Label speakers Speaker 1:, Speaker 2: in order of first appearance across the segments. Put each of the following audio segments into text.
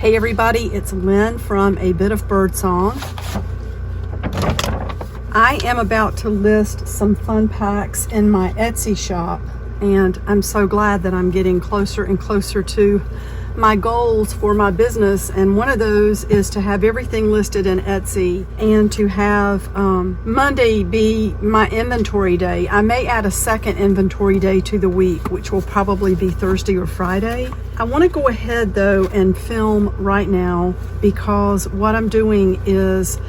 Speaker 1: Hey everybody, it's Lynn from A Bit of Birdsong. I am about to list some fun packs in my Etsy shop, and I'm so glad that I'm getting closer and closer to my goals for my business, and one of those is to have everything listed in Etsy and to have Monday be my inventory day. I may add a second inventory day to the week, which will probably be Thursday or Friday. I want to go ahead though and film right now, because what I'm doing is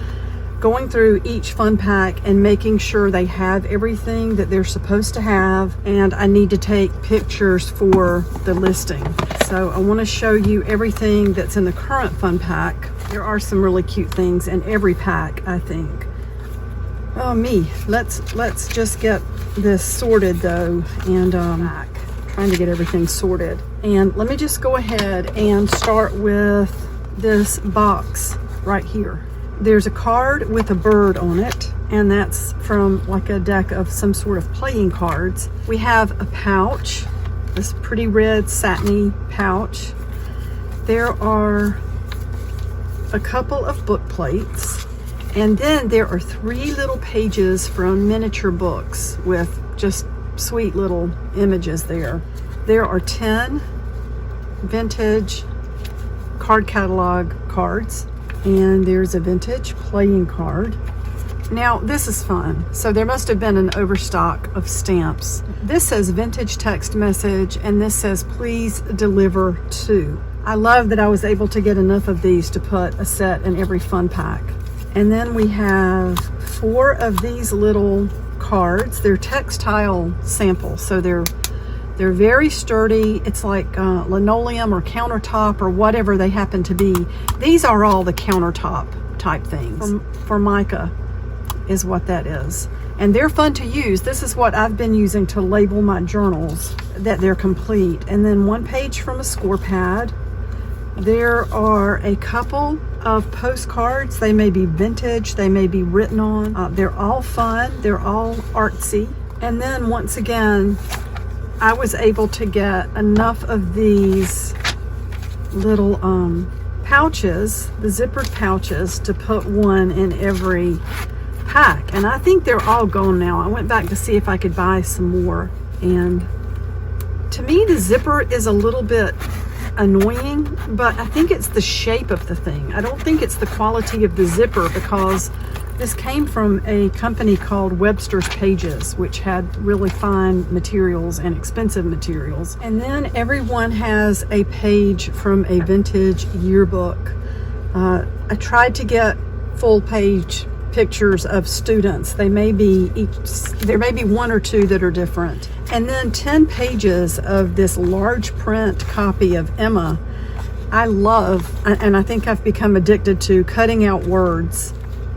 Speaker 1: going through each fun pack and making sure they have everything that they're supposed to have, and I need to take pictures for the listing. So I want to show you everything that's in the current fun pack. There are some really cute things in every pack, I think. Oh me, let's just get this sorted though, and trying to get everything sorted. And let me just go ahead and start with this box right here. There's a card with a bird on it, and that's from like a deck of some sort of playing cards. We have a pouch, this pretty red satiny pouch. There are a couple of book plates, and then there are 3 little pages from miniature books with just sweet little images there. There are 10 vintage card catalog cards, and there's a vintage playing card. Now this is fun. So there must have been an overstock of stamps. This says vintage text message, and this says please deliver to. I love that I was able to get enough of these to put a set in every fun pack. And then we have 4 of these little cards. They're textile samples, so they're very sturdy. It's like linoleum or countertop or whatever they happen to be. These are all the countertop type things. Formica is what that is. And they're fun to use. This is what I've been using to label my journals, that they're complete. And then 1 page from a score pad. There are a couple of postcards. They may be vintage, they may be written on. They're all fun, they're all artsy. And then once again, I was able to get enough of these little pouches, the zippered pouches, to put 1 in every pack. And I think they're all gone now. I went back to see if I could buy some more. And to me, the zipper is a little bit annoying, but I think it's the shape of the thing. I don't think it's the quality of the zipper, because this came from a company called Webster's Pages, which had really fine materials and expensive materials. And then everyone has a page from a vintage yearbook. I tried to get full page pictures of students. There may be 1 or 2 that are different. And then 10 pages of this large print copy of Emma. I love, and I think I've become addicted to cutting out words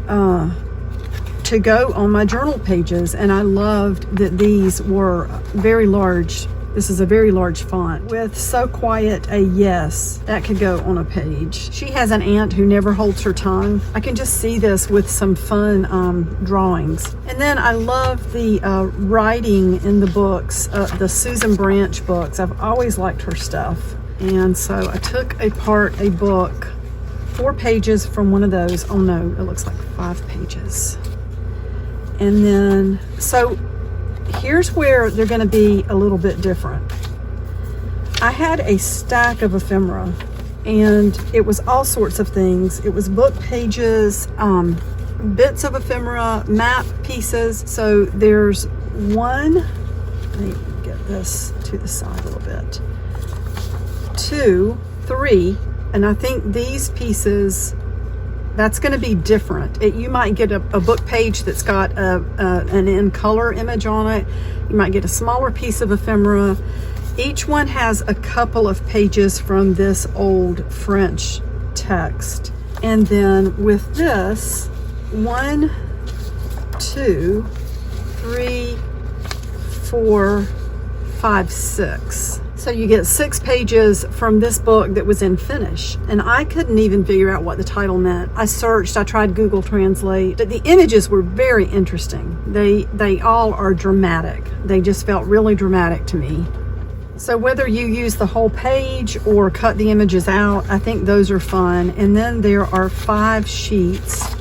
Speaker 1: to go on my journal pages, and I loved that these were very large. This is a very large font with "So Quiet a Yes." That could go on a page. She has an aunt who never holds her tongue. I can just see this with some fun drawings. And then I love the writing in the books, the Susan Branch books. I've always liked her stuff. And so I took apart a book, 4 pages from one of those. Oh no, it looks like 5 pages. And then, so here's where they're going to be a little bit different. I had a stack of ephemera, and it was all sorts of things. It was book pages, bits of ephemera, map pieces. So there's 1, let me get this to the side a little bit, 2, 3, and I think these pieces, that's going to be different. You might get a book page that's got an in color image on it. You might get a smaller piece of ephemera. Each one has a couple of pages from this old French text. And then with this, 1, 2, 3, 4, 5, 6. So you get 6 pages from this book that was in Finnish, and I couldn't even figure out what the title meant. I searched, I tried Google Translate, but the images were very interesting. They all are dramatic. They just felt really dramatic to me. So whether you use the whole page or cut the images out, I think those are fun. And then there are 5 sheets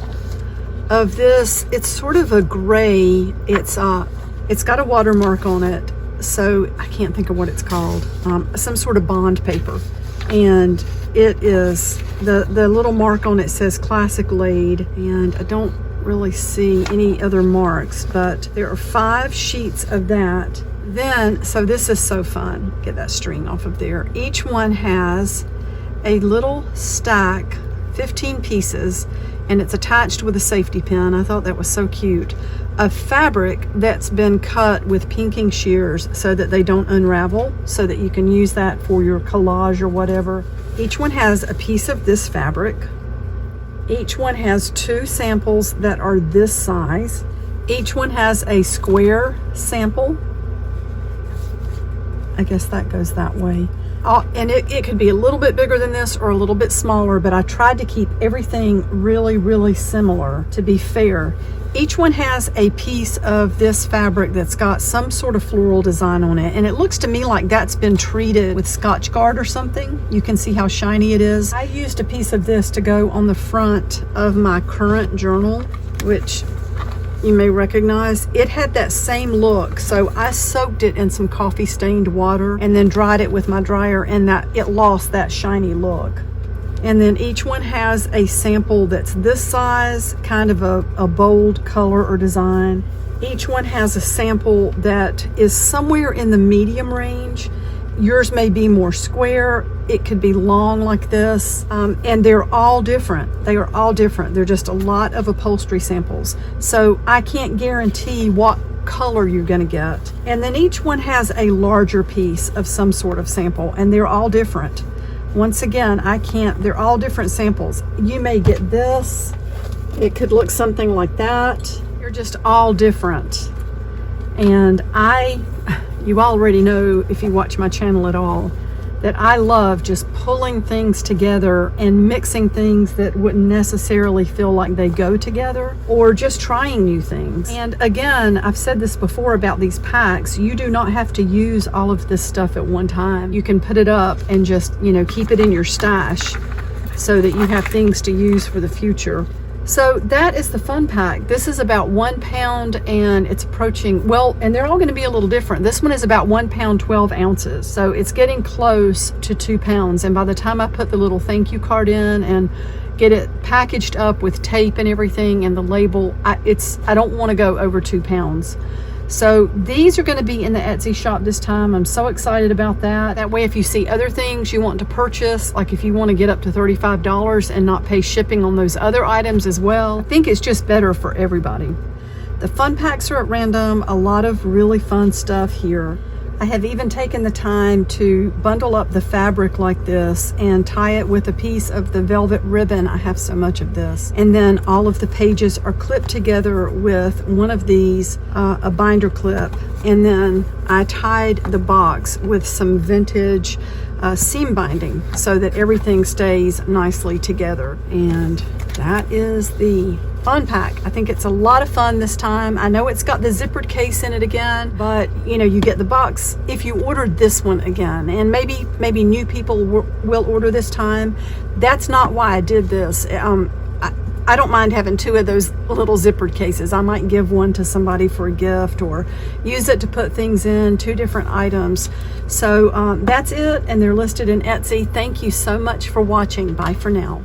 Speaker 1: of this. It's sort of a gray. It's got a watermark on it, so I can't think of what it's called. Some sort of bond paper, and it is the little mark on it says classic laid, and I don't really see any other marks, but there are 5 sheets of that. Then, so this is so fun. Get that string off of there. Each one has a little stack, 15 pieces, and it's attached with a safety pin. I thought that was so cute. Of fabric that's been cut with pinking shears so that they don't unravel, so that you can use that for your collage or whatever. Each one has a piece of this fabric. Each one has 2 samples that are this size. Each one has a square sample. I guess that goes that way. And it could be a little bit bigger than this or a little bit smaller, but I tried to keep everything really, really similar to be fair. Each one has a piece of this fabric that's got some sort of floral design on it, and it looks to me like that's been treated with Scotch Guard or something. You can see how shiny it is. I used a piece of this to go on the front of my current journal, which you may recognize. It had that same look, so I soaked it in some coffee stained water and then dried it with my dryer, and that it lost that shiny look. And then each one has a sample that's this size, kind of a bold color or design. Each one has a sample that is somewhere in the medium range. Yours may be more square, it could be long like this, and they're all different. They are all different. They're just a lot of upholstery samples. So I can't guarantee what color you're gonna get. And then each one has a larger piece of some sort of sample, and they're all different. Once again, they're all different samples. You may get this, it could look something like that. You're just all different. And you already know, if you watch my channel at all, that I love just pulling things together and mixing things that wouldn't necessarily feel like they go together, or just trying new things. And again, I've said this before about these packs, you do not have to use all of this stuff at one time. You can put it up and just, keep it in your stash so that you have things to use for the future. So that is the fun pack. This is about 1 pound, and it's approaching, and they're all going to be a little different. This one is about 1 pound 12 ounces, so it's getting close to 2 pounds. And by the time I put the little thank you card in and get it packaged up with tape and everything and the label, I don't want to go over 2 pounds. So these are going to be in the Etsy shop this time. I'm so excited about that. That way, if you see other things you want to purchase, like if you want to get up to $35 and not pay shipping on those other items as well, I think it's just better for everybody. The fun packs are at random. A lot of really fun stuff here. I have even taken the time to bundle up the fabric like this and tie it with a piece of the velvet ribbon. I have so much of this. And then all of the pages are clipped together with one of these, a binder clip. And then I tied the box with some vintage seam binding so that everything stays nicely together. And that is the fun pack. I think it's a lot of fun this time. I know it's got the zippered case in it again, but you get the box if you ordered this one again. And maybe new people will order this time. That's not why I did this. I don't mind having 2 of those little zippered cases. I might give one to somebody for a gift or use it to put things in, 2 different items. So that's it, and they're listed in Etsy. Thank you so much for watching. Bye for now.